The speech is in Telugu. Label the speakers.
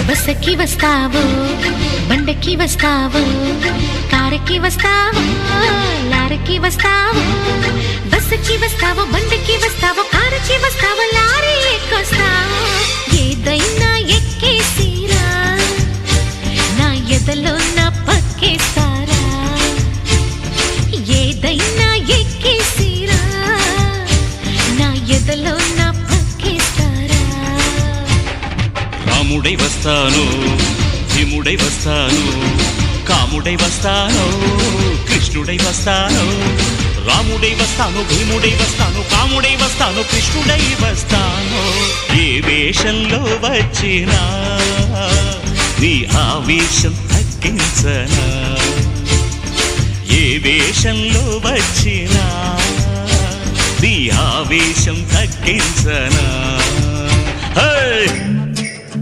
Speaker 1: బస్సుకి వస్తావో బండకి వస్తావో కారుకి వస్తావో లారీకి వస్తావో బస్సుకి వస్తావో బండకి వస్తావో కారుకి వస్తావో లారీ ఎక్కొస్తావో ఏదైనా ఎక్కేసిరా నా ఎదలో నా పక్కేస్తారా ఏదైనా ఎక్కేసిరా నా ఎదలో నా పక్కేస్తారా
Speaker 2: రాముడై వస్తాను భీముడై వస్తాను కాముడై వస్తాను కృష్ణుడై వస్తాను రాముడై వస్తాను భీముడై వస్తాను కాముడై వస్తాను కృష్ణుడై వస్తాను ఏ వేషంలో వచ్చినా నీ ఆవేశం తగ్గించనా ఏ వేషంలో వచ్చినా నీ ఆవేశం తగ్గించనా